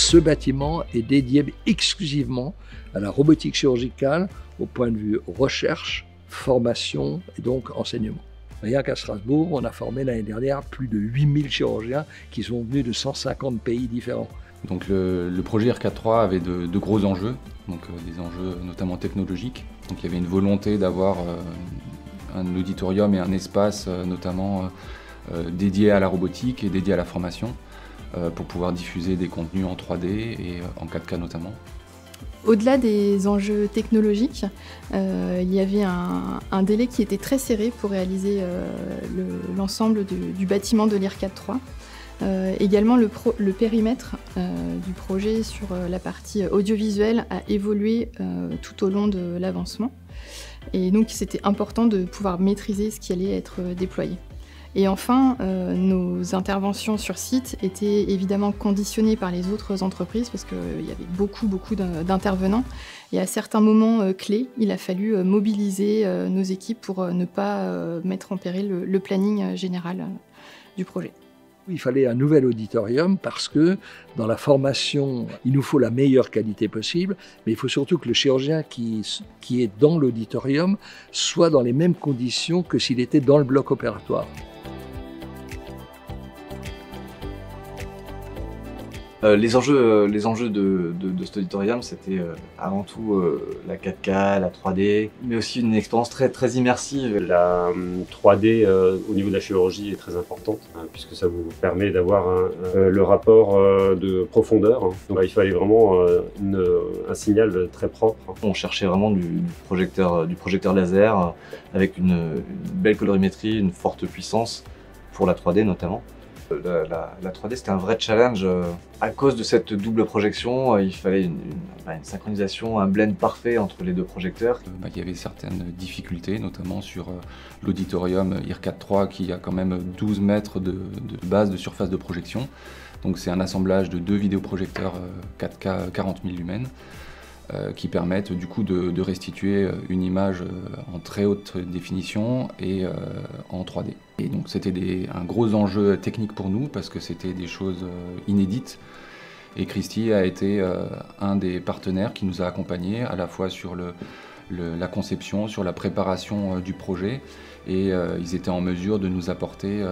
ce bâtiment est dédié exclusivement à la robotique chirurgicale au point de vue recherche, formation et donc enseignement. Rien qu'à Strasbourg, on a formé l'année dernière plus de 8000 chirurgiens qui sont venus de 150 pays différents. Donc le projet IRCAD3 avait de gros enjeux, donc des enjeux notamment technologiques. Donc il y avait une volonté d'avoir un auditorium et un espace notamment dédié à la robotique et dédié à la formation pour pouvoir diffuser des contenus en 3D et en 4K notamment. Au-delà des enjeux technologiques, il y avait un délai qui était très serré pour réaliser l'ensemble du bâtiment de l'IRCAD3. Également, le périmètre du projet sur la partie audiovisuelle a évolué tout au long de l'avancement. Et donc, c'était important de pouvoir maîtriser ce qui allait être déployé. Et enfin, nos interventions sur site étaient évidemment conditionnées par les autres entreprises parce qu'il y avait beaucoup d'intervenants. Et à certains moments clés, il a fallu mobiliser nos équipes pour ne pas mettre en péril le planning général du projet. Il fallait un nouvel auditorium parce que dans la formation, il nous faut la meilleure qualité possible, mais il faut surtout que le chirurgien qui est dans l'auditorium soit dans les mêmes conditions que s'il était dans le bloc opératoire. Les enjeux de cet auditorium, c'était avant tout la 4K, la 3D, mais aussi une expérience très immersive. La 3D au niveau de la chirurgie est très importante, puisque ça vous permet d'avoir le rapport de profondeur. Donc il fallait vraiment un signal très propre. On cherchait vraiment du projecteur laser avec une belle colorimétrie, une forte puissance pour la 3D notamment. La 3D, c'était un vrai challenge. À cause de cette double projection, il fallait une synchronisation, un blend parfait entre les deux projecteurs. Il y avait certaines difficultés, notamment sur l'auditorium IRCAD3 qui a quand même 12 mètres de base de surface de projection. Donc c'est un assemblage de deux vidéoprojecteurs 4K 40 000 lumens qui permettent du coup de restituer une image en très haute définition et en 3D. Et donc c'était un gros enjeu technique pour nous parce que c'était des choses inédites. Et Christie a été un des partenaires qui nous a accompagnés à la fois sur la conception, sur la préparation du projet. Et ils étaient en mesure de nous apporter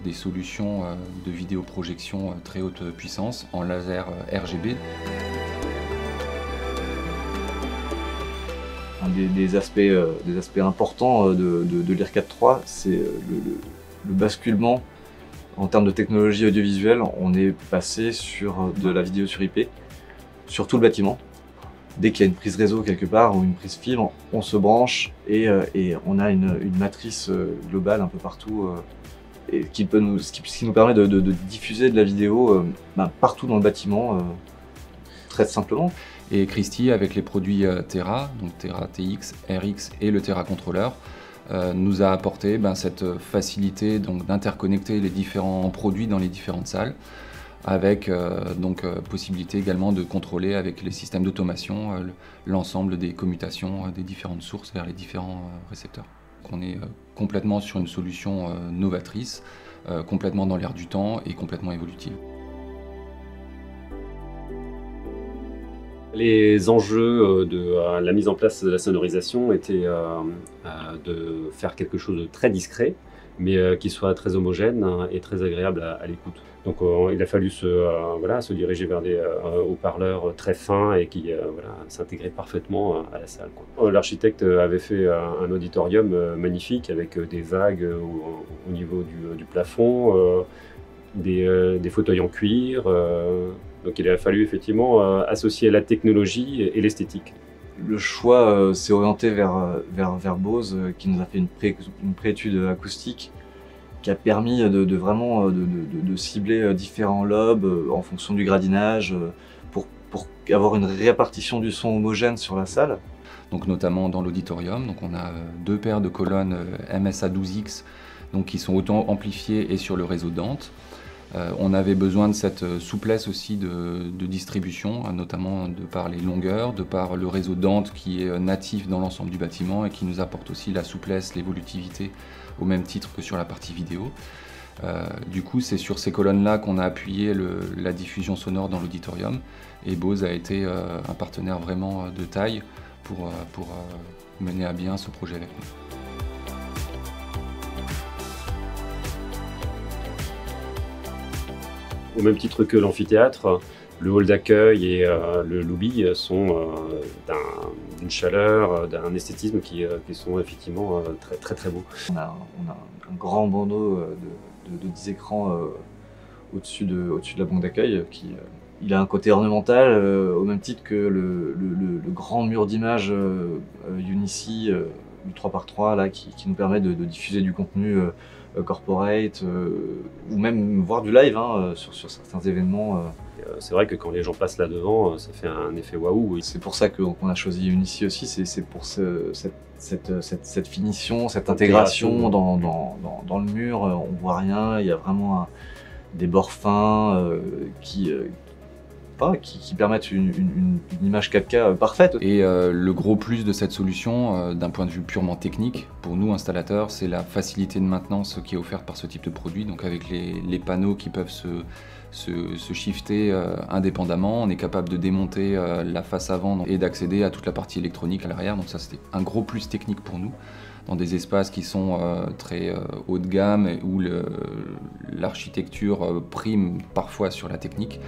des solutions de vidéoprojection très haute puissance en laser RGB. Un des aspects importants de l'IRCAD3, c'est le basculement en termes de technologie audiovisuelle. On est passé sur de la vidéo sur IP, sur tout le bâtiment. Dès qu'il y a une prise réseau quelque part ou une prise fibre, on se branche et on a une matrice globale un peu partout et ce qui nous permet de diffuser de la vidéo partout dans le bâtiment, très simplement. Et Christie, avec les produits Tera, donc Tera TX, RX et le Tera Controller, nous a apporté cette facilité d'interconnecter les différents produits dans les différentes salles, avec possibilité également de contrôler avec les systèmes d'automation l'ensemble des commutations des différentes sources vers les différents récepteurs. Donc on est complètement sur une solution novatrice, complètement dans l'air du temps et complètement évolutive. Les enjeux de la mise en place de la sonorisation étaient de faire quelque chose de très discret, mais qui soit très homogène et très agréable à l'écoute. Donc il a fallu se diriger vers des haut-parleurs très fins et qui s'intégraient parfaitement à la salle. L'architecte avait fait un auditorium magnifique avec des vagues au niveau du plafond, des fauteuils en cuir. Donc il a fallu effectivement associer la technologie et l'esthétique. Le choix s'est orienté vers Bose qui nous a fait une préétude acoustique qui a permis de vraiment cibler différents lobes en fonction du gradinage pour avoir une répartition du son homogène sur la salle. Donc notamment dans l'auditorium, donc on a deux paires de colonnes MSA12X qui sont autant amplifiées et sur le réseau Dante. On avait besoin de cette souplesse aussi de distribution, notamment de par les longueurs, de par le réseau Dante qui est natif dans l'ensemble du bâtiment et qui nous apporte aussi la souplesse, l'évolutivité au même titre que sur la partie vidéo. Du coup, c'est sur ces colonnes-là qu'on a appuyé la diffusion sonore dans l'auditorium, et Bose a été un partenaire vraiment de taille pour mener à bien ce projet avec nous. Au même titre que l'amphithéâtre, le hall d'accueil et le lobby sont d'une chaleur, d'un esthétisme qui sont effectivement très beaux. On a un grand bandeau de 10 écrans au-dessus de la banque d'accueil. Il a un côté ornemental au même titre que le grand mur d'images Unici du 3x3 là, qui nous permet de diffuser du contenu corporate ou même voir du live sur certains événements. C'est vrai que quand les gens passent là devant, ça fait un effet waouh. C'est pour ça qu'on a choisi Unici aussi, c'est pour cette finition, cette intégration dans le mur. On voit rien, il y a vraiment des bords fins qui permettent une image 4K parfaite. Et le gros plus de cette solution, d'un point de vue purement technique, pour nous installateurs, c'est la facilité de maintenance qui est offerte par ce type de produit. Donc avec les panneaux qui peuvent se shifter indépendamment, on est capable de démonter la face avant et d'accéder à toute la partie électronique à l'arrière. Donc ça, c'était un gros plus technique pour nous, dans des espaces qui sont très haut de gamme et où l'architecture prime parfois sur la technique.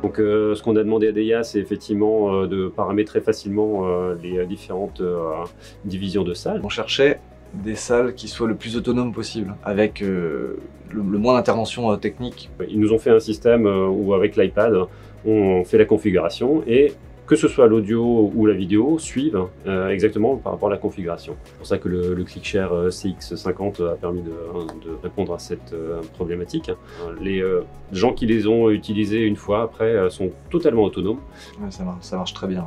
Donc ce qu'on a demandé à DEIA, c'est effectivement de paramétrer facilement les différentes divisions de salles. On cherchait des salles qui soient le plus autonomes possible, avec le moins d'intervention technique. Ils nous ont fait un système où avec l'iPad, on fait la configuration et que ce soit l'audio ou la vidéo, suivent exactement par rapport à la configuration. C'est pour ça que le ClickShare CX50 a permis de répondre à cette problématique. Les gens qui les ont utilisés une fois après sont totalement autonomes. Ouais, ça marche très bien.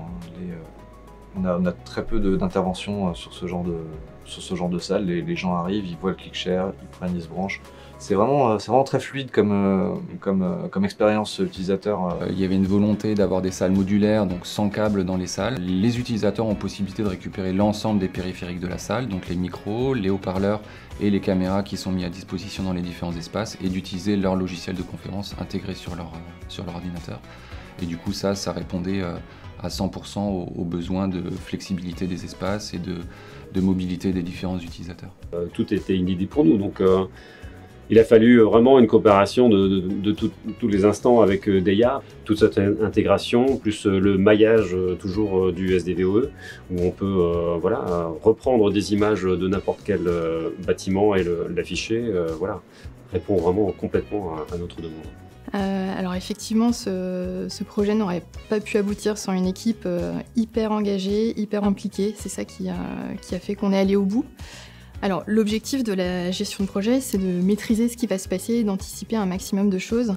On a très peu d'intervention sur ce genre de salle. Les gens arrivent, ils voient le ClickShare, ils prennent, ils se branchent. C'est vraiment très fluide comme expérience utilisateur. Il y avait une volonté d'avoir des salles modulaires, donc sans câble dans les salles. Les utilisateurs ont possibilité de récupérer l'ensemble des périphériques de la salle, donc les micros, les haut-parleurs et les caméras qui sont mis à disposition dans les différents espaces, et d'utiliser leur logiciel de conférence intégré sur leur ordinateur. Et du coup, ça répondait à 100% aux besoins de flexibilité des espaces et de mobilité des différents utilisateurs. Tout était inédit pour nous, donc il a fallu vraiment une coopération de tous les instants avec DEIA, toute cette intégration, plus le maillage toujours du SDVOE, où on peut reprendre des images de n'importe quel bâtiment et l'afficher, répond vraiment complètement à notre demande. Alors effectivement, ce projet n'aurait pas pu aboutir sans une équipe hyper engagée, hyper impliquée. C'est ça qui a fait qu'on est allé au bout. Alors l'objectif de la gestion de projet, c'est de maîtriser ce qui va se passer et d'anticiper un maximum de choses.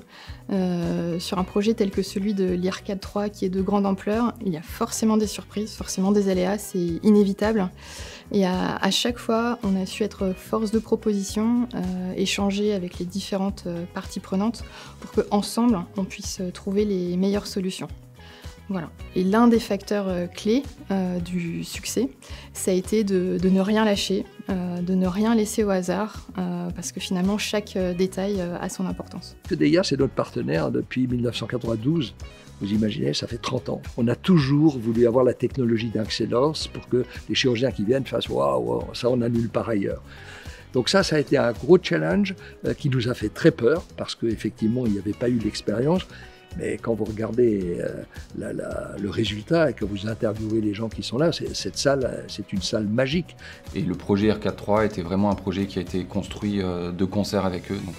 Sur un projet tel que celui de l'IRCAD 3 qui est de grande ampleur, il y a forcément des surprises, forcément des aléas, c'est inévitable. Et à chaque fois, on a su être force de proposition, échanger avec les différentes parties prenantes pour qu'ensemble, on puisse trouver les meilleures solutions. Voilà. Et l'un des facteurs clés du succès, ça a été de ne rien lâcher, de ne rien laisser au hasard, parce que finalement, chaque détail a son importance. DEIA, c'est notre partenaire depuis 1992. Vous imaginez, ça fait 30 ans. On a toujours voulu avoir la technologie d'excellence pour que les chirurgiens qui viennent fassent « waouh, ça on n'a nulle part ailleurs ». Donc ça a été un gros challenge qui nous a fait très peur, parce qu'effectivement, il n'y avait pas eu l'expérience. Mais quand vous regardez le résultat et que vous interviewez les gens qui sont là, cette salle, c'est une salle magique. Et le projet IRCAD 3 était vraiment un projet qui a été construit de concert avec eux. Donc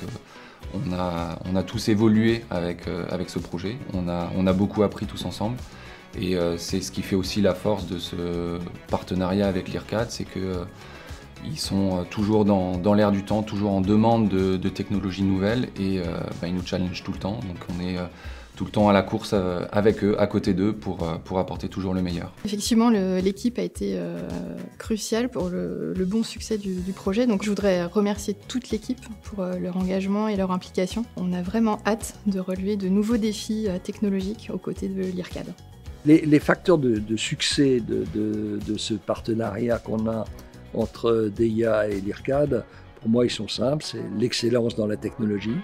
on a tous évolué avec ce projet. On a beaucoup appris tous ensemble. Et c'est ce qui fait aussi la force de ce partenariat avec l'IRCAD, c'est qu'ils sont toujours dans l'air du temps, toujours en demande de technologies nouvelles, et ils nous challengent tout le temps. Donc on est tout le temps à la course avec eux, à côté d'eux, pour apporter toujours le meilleur. Effectivement, l'équipe a été cruciale pour le bon succès du projet. Donc je voudrais remercier toute l'équipe pour leur engagement et leur implication. On a vraiment hâte de relever de nouveaux défis technologiques aux côtés de l'IRCAD. Les facteurs de succès de ce partenariat qu'on a entre DIA et l'IRCAD, pour moi, ils sont simples. C'est l'excellence dans la technologie,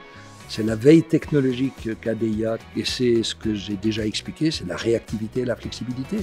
c'est la veille technologique qu'a DIA, et c'est ce que j'ai déjà expliqué, c'est la réactivité et la flexibilité.